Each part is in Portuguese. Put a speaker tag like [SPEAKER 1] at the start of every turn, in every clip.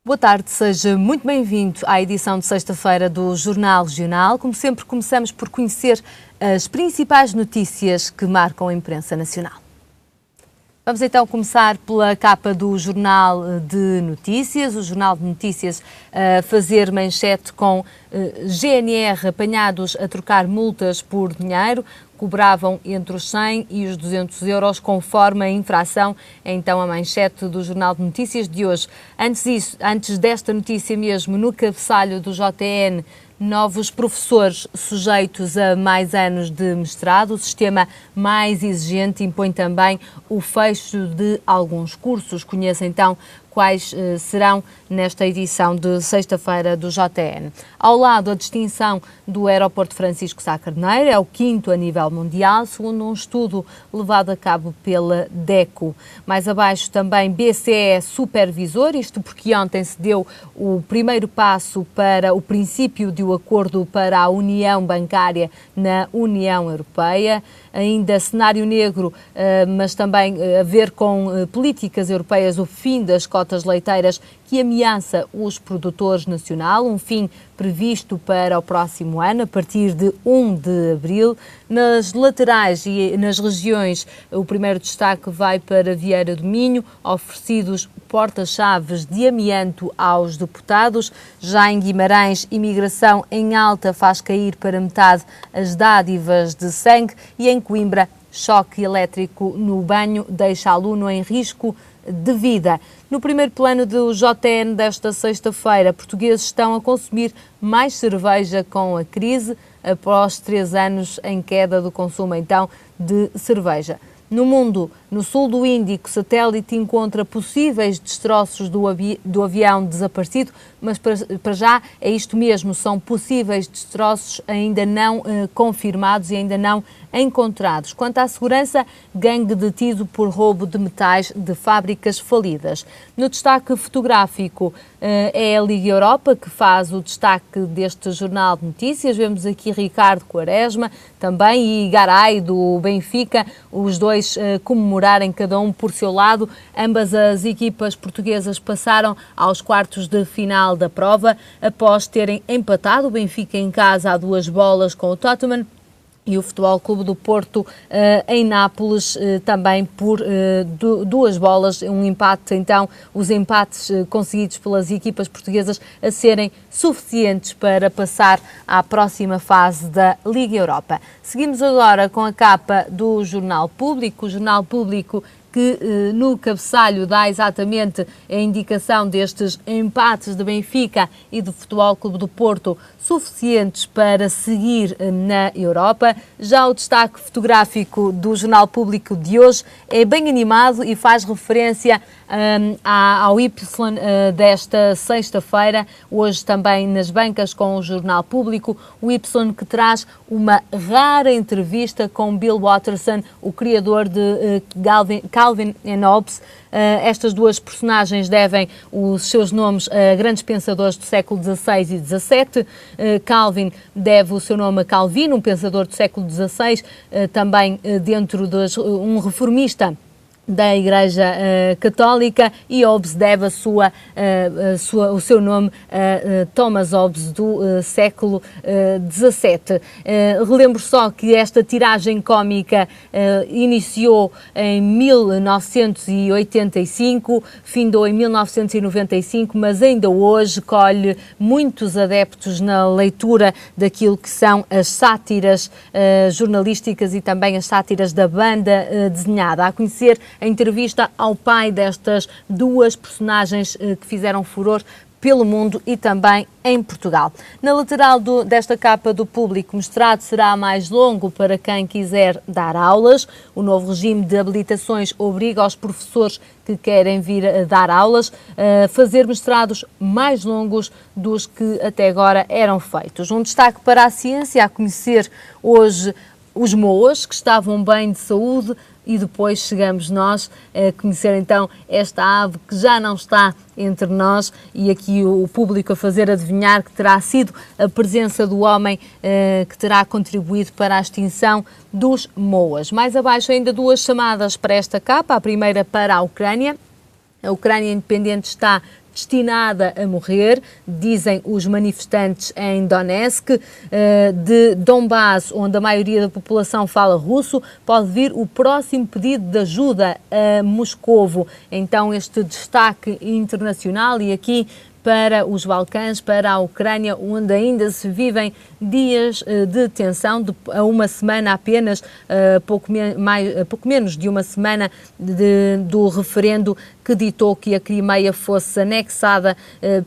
[SPEAKER 1] Boa tarde, seja muito bem-vindo à edição de sexta-feira do Jornal Regional. Como sempre, começamos por conhecer as principais notícias que marcam a imprensa nacional. Vamos então começar pela capa do Jornal de Notícias. O Jornal de Notícias a fazer manchete com GNR apanhados a trocar multas por dinheiro. Cobravam entre os 100 e os 200 euros conforme a infração. É então a manchete do Jornal de Notícias de hoje. Antes desta notícia mesmo, no cabeçalho do JN, novos professores sujeitos a mais anos de mestrado. O sistema mais exigente impõe também o fecho de alguns cursos. Conheça então quais serão nesta edição de sexta-feira do JN. Ao lado, a distinção do Aeroporto Francisco Sá Carneiro, é o 5º a nível mundial, segundo um estudo levado a cabo pela DECO. Mais abaixo também BCE Supervisor, isto porque ontem se deu o primeiro passo para o princípio de um acordo para a União Bancária na União Europeia. Ainda cenário negro, mas também a ver com políticas europeias, o fim das cotas leiteiras que ameaça os produtores nacionais, um fim previsto para o próximo ano, a partir de 1 de abril. Nas laterais e nas regiões, o primeiro destaque vai para Vieira do Minho, oferecidos porta-chaves de amianto aos deputados. Já em Guimarães, imigração em alta faz cair para metade as dádivas de sangue. E em Coimbra, choque elétrico no banho deixa aluno em risco de vida. No primeiro plano do JN desta sexta-feira, portugueses estão a consumir mais cerveja com a crise, após 3 anos em queda do consumo então de cerveja. No mundo, no sul do Índico, satélite encontra possíveis destroços do avião desaparecido, mas para já é isto mesmo, são possíveis destroços ainda não confirmados e ainda não encontrados. Quanto à segurança, gangue detido por roubo de metais de fábricas falidas. No destaque fotográfico, é a Liga Europa que faz o destaque deste Jornal de Notícias. Vemos aqui Ricardo Quaresma também e Garay do Benfica, os dois comemorarem cada um por seu lado. Ambas as equipas portuguesas passaram aos quartos de final da prova após terem empatado o Benfica em casa a 2-2 com o Tottenham. E o Futebol Clube do Porto em Nápoles também por 2-2, um empate, então os empates conseguidos pelas equipas portuguesas a serem suficientes para passar à próxima fase da Liga Europa. Seguimos agora com a capa do Jornal Público. O Jornal Público que no cabeçalho dá exatamente a indicação destes empates de Benfica e do Futebol Clube do Porto suficientes para seguir na Europa. Já o destaque fotográfico do Jornal Público de hoje é bem animado e faz referência ao Y desta sexta-feira, hoje também nas bancas com o Jornal Público, o Y que traz uma rara entrevista com Bill Watterson, o criador de Calvin and Hobbes. Estas duas personagens devem os seus nomes a grandes pensadores do século XVI e XVII. Calvin deve o seu nome a Calvino, um pensador do século XVI, também dentro de um reformista da Igreja Católica, e Hobbes deve o seu nome a Thomas Hobbes, do século XVII. Relembro só que esta tiragem cómica iniciou em 1985, findou em 1995, mas ainda hoje colhe muitos adeptos na leitura daquilo que são as sátiras jornalísticas e também as sátiras da banda desenhada. A conhecer a entrevista ao pai destas duas personagens que fizeram furor pelo mundo e também em Portugal. Na lateral desta capa do Público, o mestrado será mais longo para quem quiser dar aulas. O novo regime de habilitações obriga os professores que querem vir a dar aulas a fazer mestrados mais longos dos que até agora eram feitos. Um destaque para a ciência, a conhecer hoje os moas, que estavam bem de saúde, e depois chegamos nós a conhecer então esta ave que já não está entre nós, e aqui o público a fazer adivinhar que terá sido a presença do homem que terá contribuído para a extinção dos moas. Mais abaixo ainda duas chamadas para esta capa, a primeira para a Ucrânia. A Ucrânia independente está destinada a morrer, dizem os manifestantes em Donetsk. De Donbass, onde a maioria da população fala russo, pode vir o próximo pedido de ajuda a Moscovo. Então, este destaque internacional, e aqui para os Balcãs, para a Ucrânia, onde ainda se vivem dias de tensão, a uma semana apenas, pouco menos de uma semana do referendo que ditou que a Crimeia fosse anexada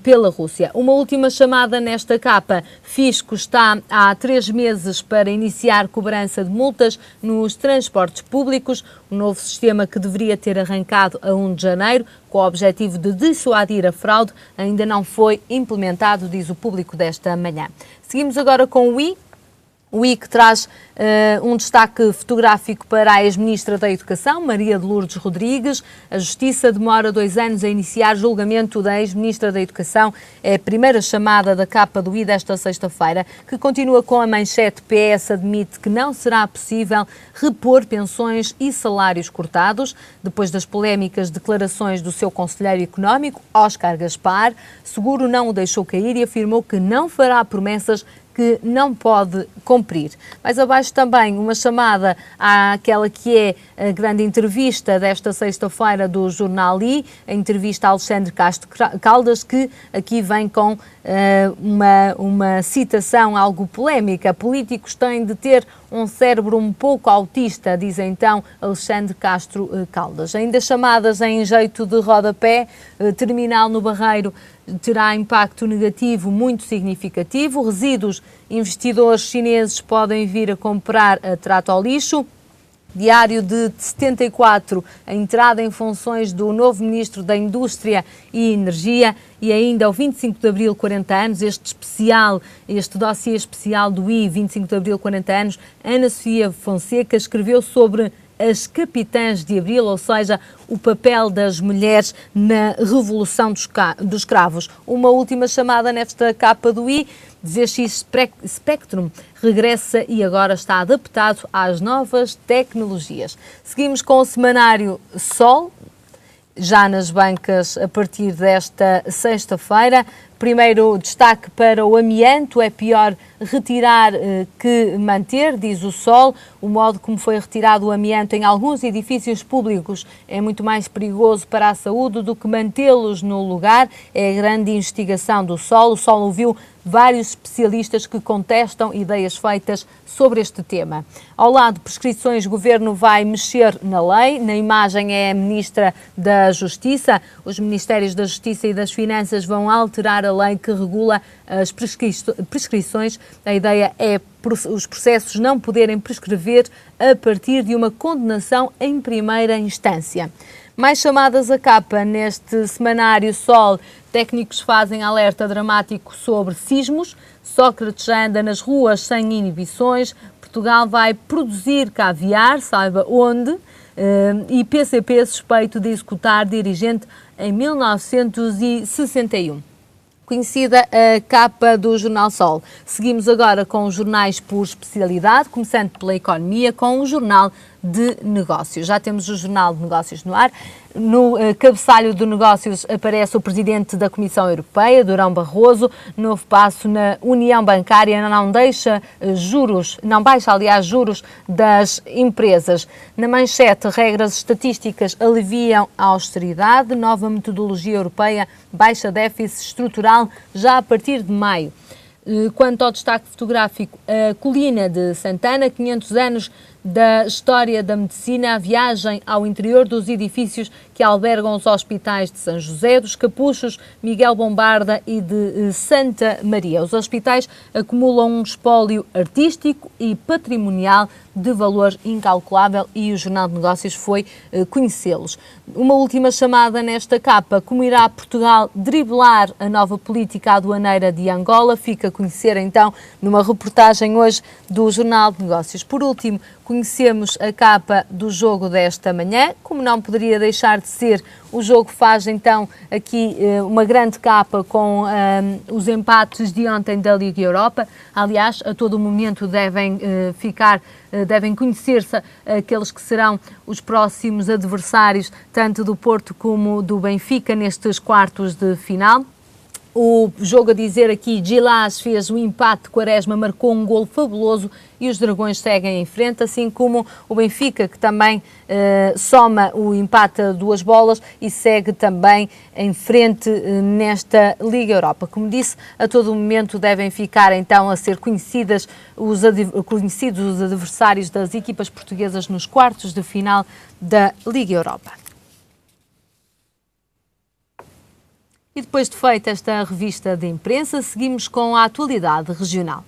[SPEAKER 1] pela Rússia. Uma última chamada nesta capa. Fisco está há 3 meses para iniciar cobrança de multas nos transportes públicos, um novo sistema que deveria ter arrancado a 1 de janeiro, com o objetivo de dissuadir a fraude, ainda não foi implementado, diz o Público desta manhã. Seguimos agora com o O I que traz um destaque fotográfico para a ex-ministra da Educação, Maria de Lourdes Rodrigues. A Justiça demora 2 anos a iniciar julgamento da ex-ministra da Educação. É a primeira chamada da capa do I desta sexta-feira, que continua com a manchete: PS admite que não será possível repor pensões e salários cortados. Depois das polémicas declarações do seu conselheiro económico, Óscar Gaspar, Seguro não o deixou cair e afirmou que não fará promessas que não pode cumprir. Mais abaixo também uma chamada àquela que é a grande entrevista desta sexta-feira do Jornal I, a entrevista a Alexandre Castro Caldas, que aqui vem com uma citação algo polémica. Políticos têm de ter um cérebro um pouco autista, diz então Alexandre Castro Caldas. Ainda chamadas em jeito de rodapé, terminal no Barreiro terá impacto negativo muito significativo. Resíduos, investidores chineses podem vir a comprar a trato ao lixo. Diário de 74, a entrada em funções do novo Ministro da Indústria e Energia, e ainda ao 25 de Abril, 40 anos, este dossiê especial do I, 25 de Abril, 40 anos, Ana Sofia Fonseca escreveu sobre as capitãs de Abril, ou seja, o papel das mulheres na Revolução dos Escravos. Uma última chamada nesta capa do I, ZX Spectrum regressa e agora está adaptado às novas tecnologias. Seguimos com o semanário Sol, já nas bancas a partir desta sexta-feira. Primeiro destaque para o amianto: é pior retirar que manter, diz o Sol. O modo como foi retirado o amianto em alguns edifícios públicos é muito mais perigoso para a saúde do que mantê-los no lugar. É a grande investigação do Sol. O Sol ouviu vários especialistas que contestam ideias feitas sobre este tema. Ao lado de prescrições, o Governo vai mexer na lei. Na imagem é a Ministra da Justiça. Os Ministérios da Justiça e das Finanças vão alterar a lei que regula as prescrições. A ideia é os processos não poderem prescrever a partir de uma condenação em primeira instância. Mais chamadas a capa neste semanário Sol. Técnicos fazem alerta dramático sobre sismos. Sócrates já anda nas ruas sem inibições. Portugal vai produzir caviar, saiba onde. E PCP suspeito de executar dirigente em 1961. Conhecida a capa do Jornal Sol. Seguimos agora com os jornais por especialidade, começando pela economia, com o Jornal de Negócios. Já temos o Jornal de Negócios no ar. No cabeçalho de negócios aparece o Presidente da Comissão Europeia, Durão Barroso. Novo passo na União Bancária não baixa juros das empresas. Na manchete, regras estatísticas aliviam a austeridade. Nova metodologia europeia baixa déficit estrutural já a partir de maio. Quanto ao destaque fotográfico, a Colina de Santana, 500 anos da história da medicina, a viagem ao interior dos edifícios que albergam os hospitais de São José, dos Capuchos, Miguel Bombarda e de Santa Maria. Os hospitais acumulam um espólio artístico e patrimonial de valor incalculável e o Jornal de Negócios foi conhecê-los. Uma última chamada nesta capa: como irá Portugal driblar a nova política aduaneira de Angola? Fica a conhecer então numa reportagem hoje do Jornal de Negócios. Por último, conhecemos a capa do jogo desta manhã, como não poderia deixar de ser. O jogo faz então aqui uma grande capa com os empates de ontem da Liga Europa. Aliás, a todo momento devem conhecer-se aqueles que serão os próximos adversários, tanto do Porto como do Benfica, nestes quartos de final. O jogo a dizer aqui, Gilás fez o empate, Quaresma marcou um golo fabuloso e os Dragões seguem em frente, assim como o Benfica, que também soma o empate a 2 bolas e segue também em frente nesta Liga Europa. Como disse, a todo momento devem ficar então a ser conhecidos os adversários das equipas portuguesas nos quartos de final da Liga Europa. E depois de feita esta revista de imprensa, seguimos com a atualidade regional.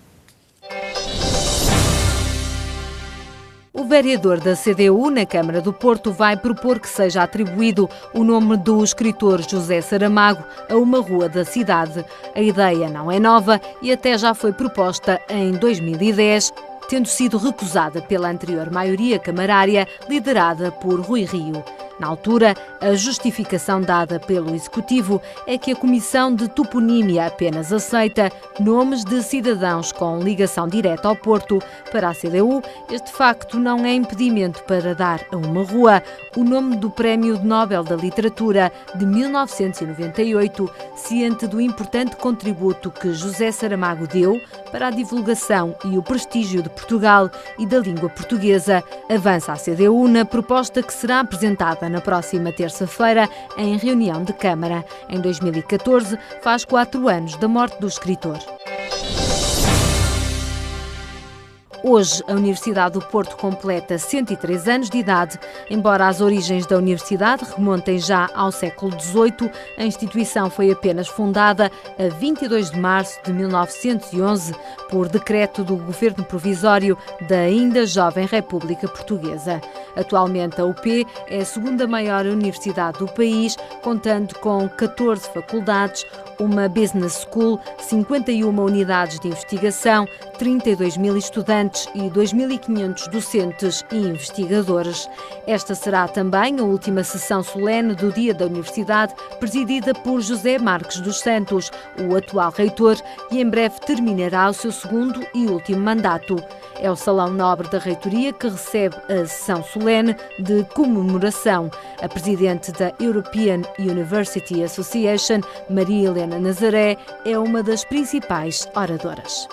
[SPEAKER 1] O vereador da CDU na Câmara do Porto vai propor que seja atribuído o nome do escritor José Saramago a uma rua da cidade. A ideia não é nova e até já foi proposta em 2010, tendo sido recusada pela anterior maioria camarária, liderada por Rui Rio. Na altura, a justificação dada pelo Executivo é que a Comissão de Toponímia apenas aceita nomes de cidadãos com ligação direta ao Porto. Para a CDU, este facto não é impedimento para dar a uma rua o nome do Prémio Nobel da Literatura de 1998, ciente do importante contributo que José Saramago deu para a divulgação e o prestígio de Portugal e da língua portuguesa. Avança a CDU na proposta que será apresentada na próxima terça-feira em reunião de Câmara. Em 2014, faz 4 anos da morte do escritor. Hoje, a Universidade do Porto completa 103 anos de idade. Embora as origens da Universidade remontem já ao século XVIII, a instituição foi apenas fundada a 22 de março de 1911 por decreto do Governo Provisório da ainda jovem República Portuguesa. Atualmente, a UP é a segunda maior universidade do país, contando com 14 faculdades, uma business school, 51 unidades de investigação, 32 mil estudantes e 2.500 docentes e investigadores. Esta será também a última sessão solene do Dia da Universidade, presidida por José Marques dos Santos, o atual reitor, e em breve terminará o seu segundo e último mandato. É o Salão Nobre da Reitoria que recebe a sessão solene de comemoração. A presidente da European University Association, Maria Helena Nazaré, é uma das principais oradoras.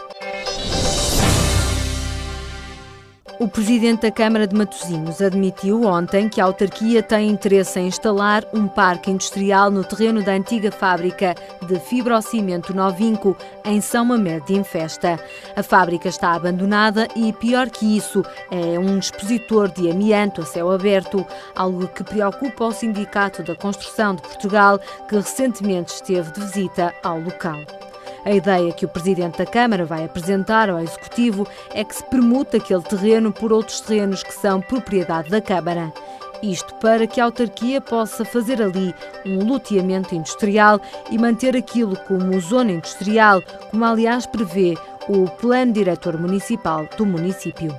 [SPEAKER 1] O presidente da Câmara de Matosinhos admitiu ontem que a autarquia tem interesse em instalar um parque industrial no terreno da antiga fábrica de fibrocimento Novinco, em São Mamede de Infesta. A fábrica está abandonada e, pior que isso, é um expositor de amianto a céu aberto, algo que preocupa o Sindicato da Construção de Portugal, que recentemente esteve de visita ao local. A ideia que o Presidente da Câmara vai apresentar ao Executivo é que se permute aquele terreno por outros terrenos que são propriedade da Câmara. Isto para que a autarquia possa fazer ali um loteamento industrial e manter aquilo como zona industrial, como aliás prevê o Plano Diretor Municipal do município.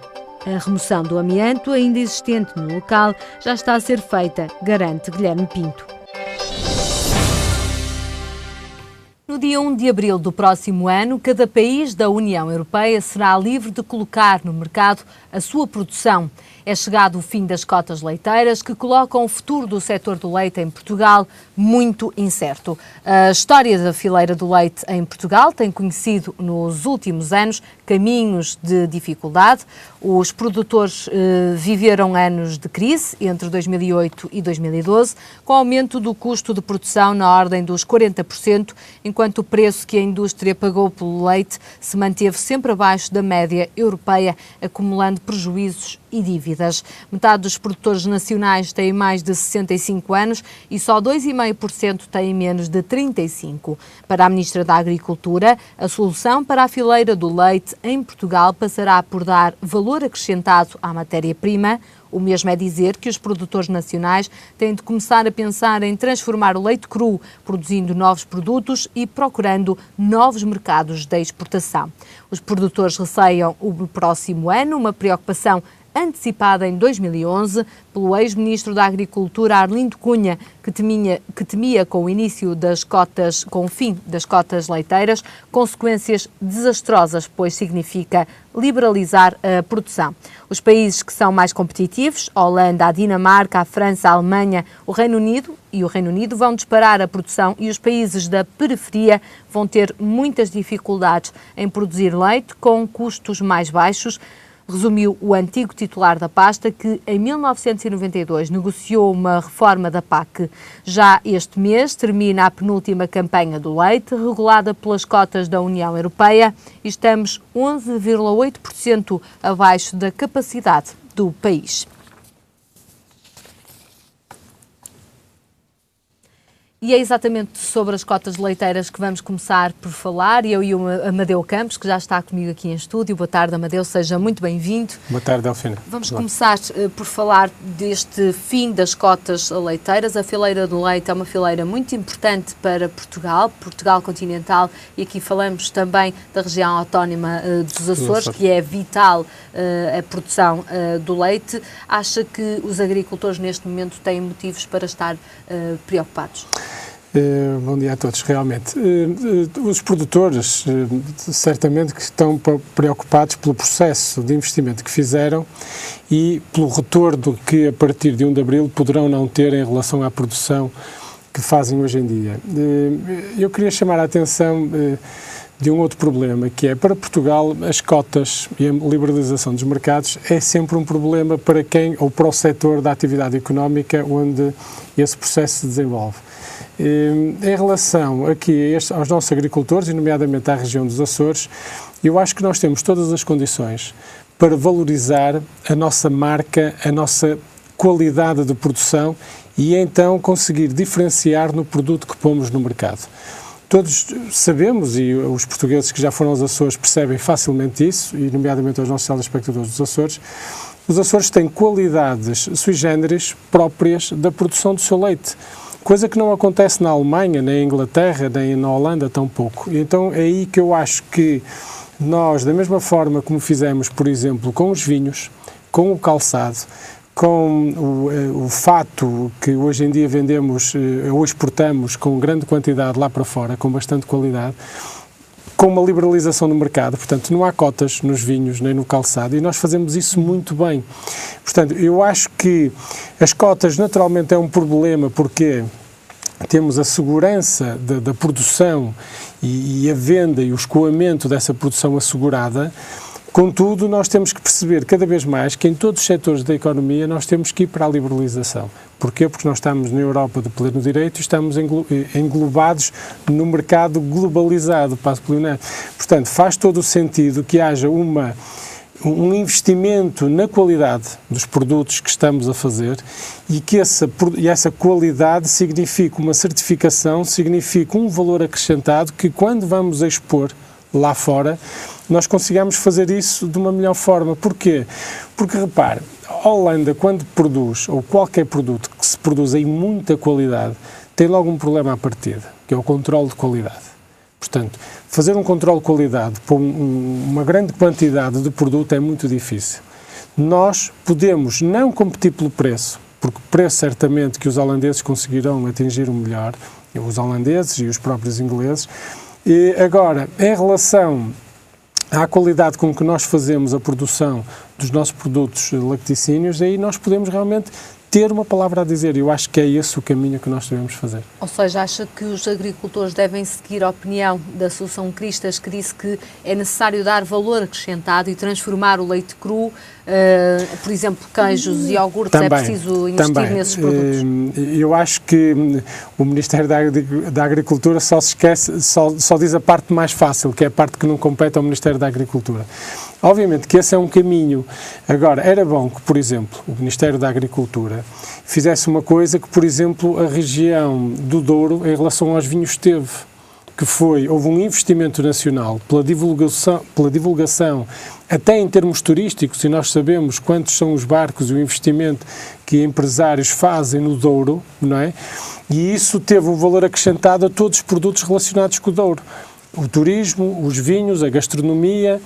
[SPEAKER 1] A remoção do amianto ainda existente no local já está a ser feita, garante Guilherme Pinto. No dia 1 de abril do próximo ano, cada país da União Europeia será livre de colocar no mercado a sua produção. É chegado o fim das cotas leiteiras, que colocam o futuro do setor do leite em Portugal muito incerto. A história da fileira do leite em Portugal tem conhecido nos últimos anos caminhos de dificuldade. Os produtores viveram anos de crise entre 2008 e 2012, com aumento do custo de produção na ordem dos 40%, enquanto o preço que a indústria pagou pelo leite se manteve sempre abaixo da média europeia, acumulando prejuízos e dívidas. Metade dos produtores nacionais têm mais de 65 anos e só 2,5% têm menos de 35. Para a Ministra da Agricultura, a solução para a fileira do leite em Portugal passará por dar valor acrescentado à matéria-prima. O mesmo é dizer que os produtores nacionais têm de começar a pensar em transformar o leite cru, produzindo novos produtos e procurando novos mercados de exportação. Os produtores receiam o próximo ano uma preocupação antecipada em 2011 pelo ex-ministro da Agricultura Arlindo Cunha, que temia com o início com o fim das cotas leiteiras, consequências desastrosas, pois significa liberalizar a produção. Os países que são mais competitivos, a Holanda, a Dinamarca, a França, a Alemanha, o Reino Unido vão disparar a produção e os países da periferia vão ter muitas dificuldades em produzir leite com custos mais baixos, resumiu o antigo titular da pasta, que em 1992 negociou uma reforma da PAC. Já este mês termina a penúltima campanha do leite, regulada pelas cotas da União Europeia, e estamos 11,8% abaixo da capacidade do país. E é exatamente sobre as cotas leiteiras que vamos começar por falar, eu e o Amadeu Campos, que já está comigo aqui em estúdio. Boa tarde, Amadeu, seja muito bem-vindo.
[SPEAKER 2] Boa tarde, Delfina.
[SPEAKER 1] Vamos começar por falar deste fim das cotas leiteiras. A fileira do leite é uma fileira muito importante para Portugal continental, e aqui falamos também da região autónoma dos Açores, que é vital a produção do leite. Acha que os agricultores neste momento têm motivos para estar preocupados?
[SPEAKER 2] Bom dia a todos. Realmente, os produtores certamente que estão preocupados pelo processo de investimento que fizeram e pelo retorno que a partir de 1 de Abril poderão não ter em relação à produção que fazem hoje em dia. Eu queria chamar a atenção de um outro problema, que é, para Portugal, as cotas e a liberalização dos mercados é sempre um problema para quem, ou para o setor da atividade económica onde esse processo se desenvolve. Em relação aqui aos nossos agricultores, e nomeadamente à região dos Açores, eu acho que nós temos todas as condições para valorizar a nossa marca, a nossa qualidade de produção e então conseguir diferenciar no produto que pomos no mercado. Todos sabemos, e os portugueses que já foram aos Açores percebem facilmente isso, e nomeadamente os nossos telespectadores dos Açores, os Açores têm qualidades sui generis próprias da produção do seu leite, coisa que não acontece na Alemanha, nem na Inglaterra, nem na Holanda, tampouco. Então é aí que eu acho que nós, da mesma forma como fizemos, por exemplo, com os vinhos, com o calçado, com o fato que hoje em dia vendemos ou exportamos com grande quantidade lá para fora, com bastante qualidade, com uma liberalização do mercado, portanto não há cotas nos vinhos nem no calçado e nós fazemos isso muito bem. Portanto, eu acho que as cotas naturalmente é um problema porque temos a segurança da produção e a venda e o escoamento dessa produção assegurada. Contudo, nós temos que perceber cada vez mais que em todos os setores da economia nós temos que ir para a liberalização. Porquê? Porque nós estamos na Europa de pleno direito e estamos englobados no mercado globalizado, passo plenário. Portanto, faz todo o sentido que haja um investimento na qualidade dos produtos que estamos a fazer e que essa qualidade significa uma certificação, significa um valor acrescentado que quando vamos expor lá fora, nós consigamos fazer isso de uma melhor forma. Porquê? Porque, repare, a Holanda, quando produz, ou qualquer produto que se produz em muita qualidade, tem logo um problema à partida, que é o controle de qualidade. Portanto, fazer um controle de qualidade para uma grande quantidade de produto é muito difícil. Nós podemos não competir pelo preço, porque o preço certamente que os holandeses conseguirão atingir o melhor, os holandeses e os próprios ingleses. E agora, em relação à qualidade com que nós fazemos a produção dos nossos produtos lacticínios, aí nós podemos realmente ter uma palavra a dizer. Eu acho que é esse o caminho que nós devemos fazer.
[SPEAKER 1] Ou seja, acha que os agricultores devem seguir a opinião da Associação Cristas, que disse que é necessário dar valor acrescentado e transformar o leite cru, por exemplo, queijos e iogurtes, também, é preciso investir nesses produtos?
[SPEAKER 2] Eu acho que o Ministério da Agricultura só diz a parte mais fácil, que é a parte que não compete ao Ministério da Agricultura. Obviamente que esse é um caminho. Agora, era bom que, por exemplo, o Ministério da Agricultura fizesse uma coisa que, por exemplo, a região do Douro, em relação aos vinhos, teve, que houve um investimento nacional pela divulgação, até em termos turísticos, e nós sabemos quantos são os barcos e o investimento que empresários fazem no Douro, não é? E isso teve um valor acrescentado a todos os produtos relacionados com o Douro. o turismo, os vinhos, a gastronomia,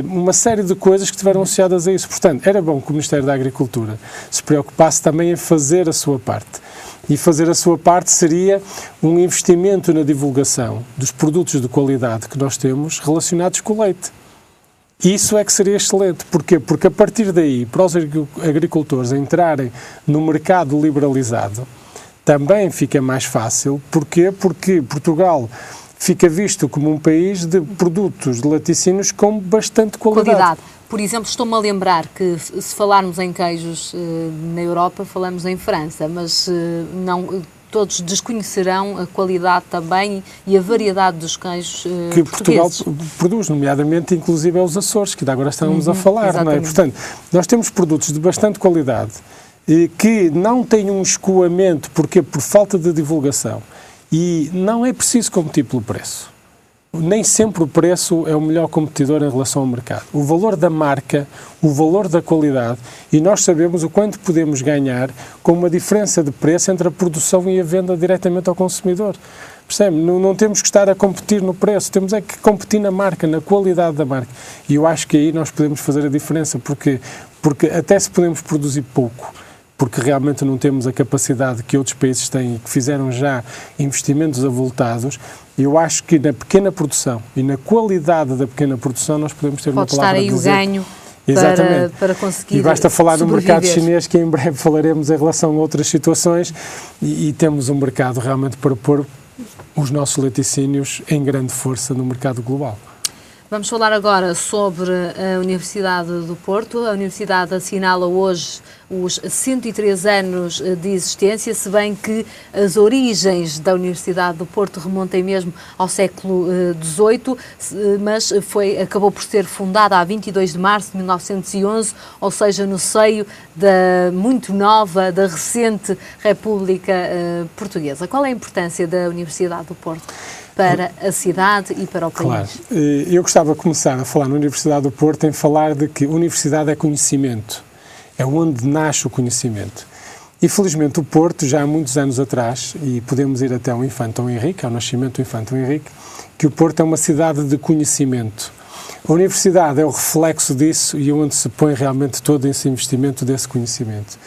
[SPEAKER 2] uma série de coisas que estiveram associadas a isso. Portanto, era bom que o Ministério da Agricultura se preocupasse também em fazer a sua parte. E fazer a sua parte seria um investimento na divulgação dos produtos de qualidade que nós temos relacionados com o leite. Isso é que seria excelente. Porquê? Porque a partir daí, para os agricultores entrarem no mercado liberalizado, também fica mais fácil. Porquê? Porque Portugal fica visto como um país de produtos de laticínios com bastante qualidade.
[SPEAKER 1] Por exemplo, estou-me a lembrar que se falarmos em queijos na Europa, falamos em França, mas não todos desconhecerão a qualidade também e a variedade dos queijos
[SPEAKER 2] que Portugal produz, nomeadamente, inclusive, os Açores, que agora estamos a falar, não é? Portanto, nós temos produtos de bastante qualidade que não têm um escoamento, porque por falta de divulgação. E não é preciso competir pelo preço. Nem sempre o preço é o melhor competidor em relação ao mercado. O valor da marca, o valor da qualidade, e nós sabemos o quanto podemos ganhar com uma diferença de preço entre a produção e a venda diretamente ao consumidor. Percebe? Não temos que estar a competir no preço, temos é que competir na marca, na qualidade da marca. E eu acho que aí nós podemos fazer a diferença, porque até se podemos produzir pouco, porque realmente não temos a capacidade que outros países têm, que fizeram já investimentos avultados, eu acho que na pequena produção e na qualidade da pequena produção nós podemos ter uma palavra a dizer.
[SPEAKER 1] Pode estar aí o ganho para conseguir.
[SPEAKER 2] E basta falar no mercado
[SPEAKER 1] sobreviver.
[SPEAKER 2] chinês, que em breve falaremos em relação a outras situações, e temos um mercado realmente para pôr os nossos laticínios em grande força no mercado global.
[SPEAKER 1] Vamos falar agora sobre a Universidade do Porto. A Universidade assinala hoje os 103 anos de existência, se bem que as origens da Universidade do Porto remontem mesmo ao século XVIII, mas acabou por ser fundada a 22 de março de 1911, ou seja, no seio da muito nova, da recente República Portuguesa. Qual é a importância da Universidade do Porto para a cidade e para o país?
[SPEAKER 2] Claro. Eu gostava de começar a falar na Universidade do Porto em falar de que universidade é conhecimento, é onde nasce o conhecimento. E felizmente o Porto, já há muitos anos atrás, e podemos ir até ao Infante Dom Henrique, ao nascimento do Infante Dom Henrique, que o Porto é uma cidade de conhecimento. A universidade é o reflexo disso e onde se põe realmente todo esse investimento desse conhecimento.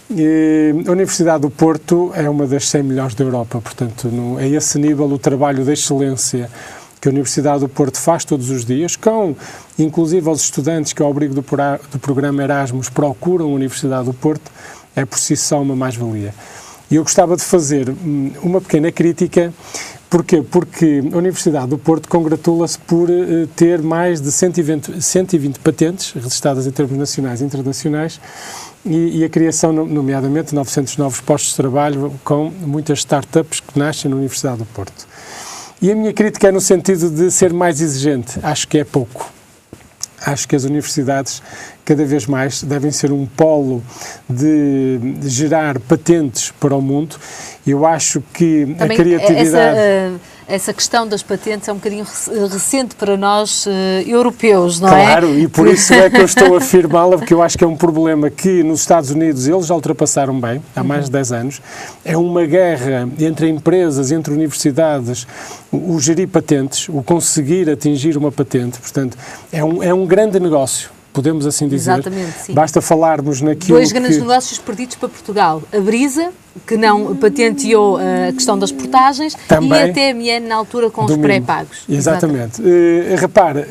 [SPEAKER 2] A Universidade do Porto é uma das 100 melhores da Europa, portanto, a esse nível o trabalho de excelência que a Universidade do Porto faz todos os dias, com inclusive aos estudantes que ao abrigo do programa Erasmus procuram a Universidade do Porto, é por si só uma mais-valia. E eu gostava de fazer uma pequena crítica. Porquê? Porque a Universidade do Porto congratula-se por ter mais de 120 patentes registradas em termos nacionais e internacionais e a criação, nomeadamente, de 900 novos postos de trabalho com muitas startups que nascem na Universidade do Porto. E a minha crítica é no sentido de ser mais exigente. Acho que é pouco. Acho que as universidades, cada vez mais, devem ser um polo de gerar patentes para o mundo. Eu acho que também a criatividade...
[SPEAKER 1] Essa questão das patentes é um bocadinho recente para nós europeus, não é?
[SPEAKER 2] Claro, e por isso é que eu estou a afirmá-la, porque eu acho que é um problema que nos Estados Unidos eles já ultrapassaram bem, há mais de 10 anos. É uma guerra entre empresas, entre universidades, o gerir patentes, o conseguir atingir uma patente. Portanto, é um grande negócio. Podemos assim dizer.
[SPEAKER 1] Exatamente, sim.
[SPEAKER 2] Basta falarmos naquilo
[SPEAKER 1] Dois grandes negócios perdidos para Portugal. A Brisa, que não patenteou a questão das portagens, também, e a TMN na altura com os pré-pagos.
[SPEAKER 2] Exatamente. Repara,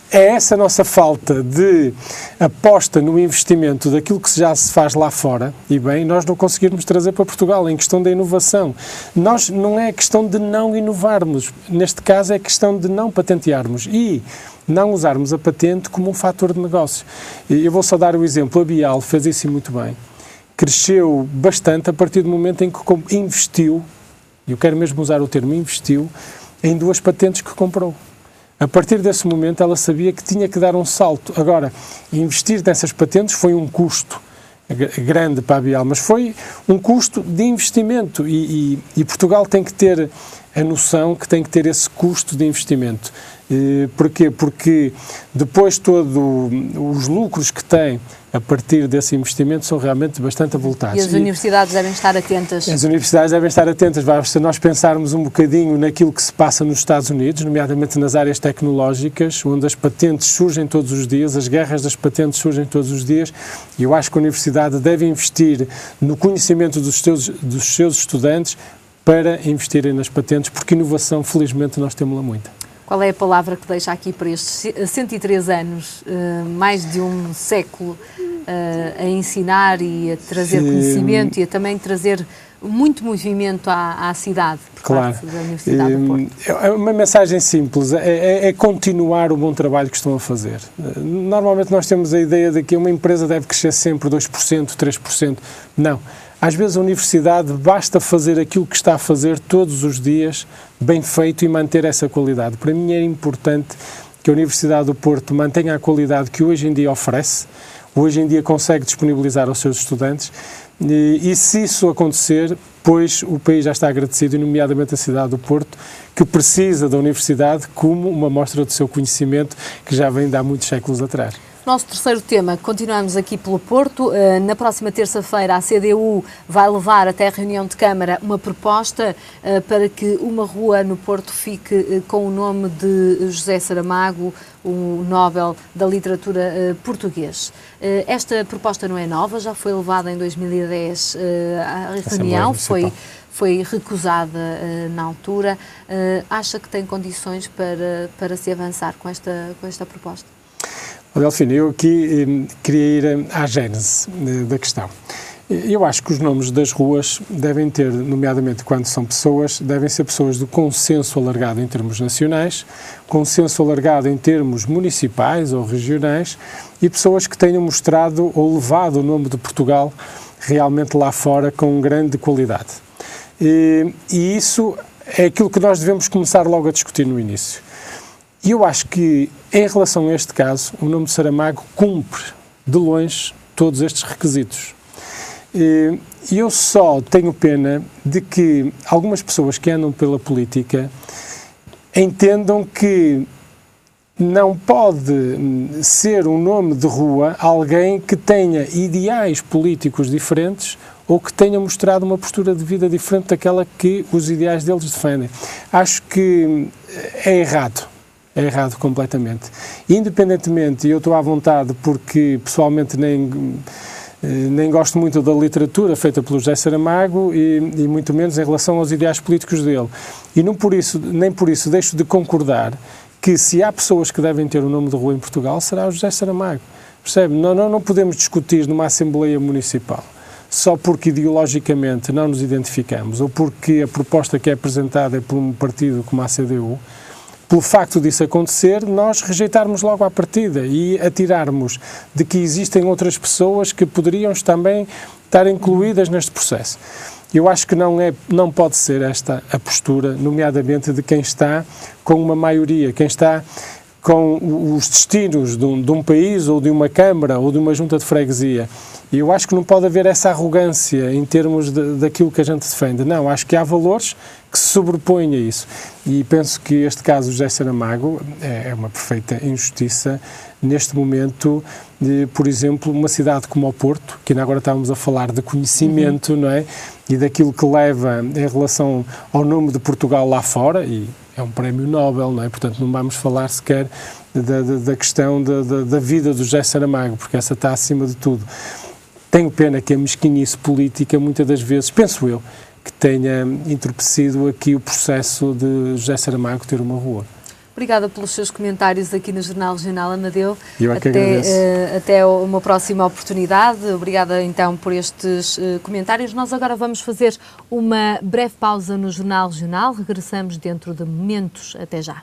[SPEAKER 2] é essa a nossa falta de aposta no investimento daquilo que já se faz lá fora, e bem, nós não conseguirmos trazer para Portugal, em questão da inovação. Nós não é questão de não inovarmos, neste caso é questão de não patentearmos e não usarmos a patente como um fator de negócio. Eu vou só dar o exemplo, a Bial fez isso muito bem, cresceu bastante a partir do momento em que investiu, e eu quero mesmo usar o termo investiu, em 2 patentes que comprou. A partir desse momento ela sabia que tinha que dar um salto. Agora, investir nessas patentes foi um custo grande para a Bial, mas foi um custo de investimento e Portugal tem que ter a noção que tem que ter esse custo de investimento. Porquê? Porque depois todos os lucros que tem a partir desse investimento são realmente bastante avultados.
[SPEAKER 1] E as universidades devem estar atentas.
[SPEAKER 2] As universidades devem estar atentas. Se nós pensarmos um bocadinho naquilo que se passa nos Estados Unidos, nomeadamente nas áreas tecnológicas, onde as patentes surgem todos os dias, as guerras das patentes surgem todos os dias, e eu acho que a universidade deve investir no conhecimento dos seus estudantes para investirem nas patentes, porque inovação, felizmente, nós temos-la muita.
[SPEAKER 1] Qual é a palavra que deixa aqui para estes 103 anos, mais de um século, a ensinar e a trazer conhecimento e a também trazer muito movimento à cidade, por parte da Universidade do Porto?
[SPEAKER 2] É uma mensagem simples, é continuar o bom trabalho que estão a fazer. Normalmente nós temos a ideia de que uma empresa deve crescer sempre 2%, 3%. Não. Às vezes a universidade basta fazer aquilo que está a fazer todos os dias, bem feito, e manter essa qualidade. Para mim é importante que a Universidade do Porto mantenha a qualidade que hoje em dia oferece, hoje em dia consegue disponibilizar aos seus estudantes, e se isso acontecer, pois o país já está agradecido, e nomeadamente a cidade do Porto, que precisa da universidade como uma mostra do seu conhecimento que já vem de há muitos séculos atrás.
[SPEAKER 1] Nosso terceiro tema, continuamos aqui pelo Porto. Na próxima terça-feira a CDU vai levar até a reunião de Câmara uma proposta para que uma rua no Porto fique com o nome de José Saramago, o Nobel da Literatura português. Esta proposta não é nova, já foi levada em 2010 à reunião, foi recusada na altura. Acha que tem condições para se avançar com esta proposta?
[SPEAKER 2] Delfina, eu aqui queria ir à gênese da questão. Eu acho que os nomes das ruas devem ter, nomeadamente quando são pessoas, devem ser pessoas de consenso alargado em termos nacionais, consenso alargado em termos municipais ou regionais, e pessoas que tenham mostrado ou levado o nome de Portugal realmente lá fora com grande qualidade. E isso é aquilo que nós devemos começar logo a discutir no início. E eu acho que, em relação a este caso, o nome de Saramago cumpre, de longe, todos estes requisitos. E eu só tenho pena de que algumas pessoas que andam pela política entendam que não pode ser um nome de rua alguém que tenha ideais políticos diferentes ou que tenha mostrado uma postura de vida diferente daquela que os ideais deles defendem. Acho que é errado. É errado completamente. Independentemente, e eu estou à vontade porque pessoalmente nem gosto muito da literatura feita pelo José Saramago e muito menos em relação aos ideais políticos dele. E nem por isso deixo de concordar que se há pessoas que devem ter o nome de rua em Portugal, será o José Saramago. Percebe? Não podemos discutir numa Assembleia Municipal só porque ideologicamente não nos identificamos ou porque a proposta que é apresentada é por um partido como a CDU. Pelo facto disso acontecer, nós rejeitarmos logo à partida e atirarmos de que existem outras pessoas que poderiam também estar incluídas neste processo. Eu acho que não pode ser esta a postura, nomeadamente de quem está com uma maioria, quem está com os destinos de um país ou de uma Câmara ou de uma junta de freguesia. E eu acho que não pode haver essa arrogância em termos daquilo que a gente defende. Não, acho que há valores que se sobrepõem a isso. E penso que este caso, José Saramago, é uma perfeita injustiça neste momento de, por exemplo, uma cidade como o Porto, que ainda agora estávamos a falar de conhecimento, não é? E daquilo que leva em relação ao nome de Portugal lá fora, e é um prémio Nobel, não é? Portanto, não vamos falar sequer da questão da vida do José Saramago, porque essa está acima de tudo. Tenho pena que a mesquinice política, muitas das vezes, penso eu, que tenha entorpecido aqui o processo de José Saramago ter uma rua.
[SPEAKER 1] Obrigada pelos seus comentários aqui no Jornal Regional, Amadeu.
[SPEAKER 2] Eu é que agradeço.
[SPEAKER 1] Até uma próxima oportunidade. Obrigada então por estes comentários. Nós agora vamos fazer uma breve pausa no Jornal Regional. Regressamos dentro de momentos. Até já.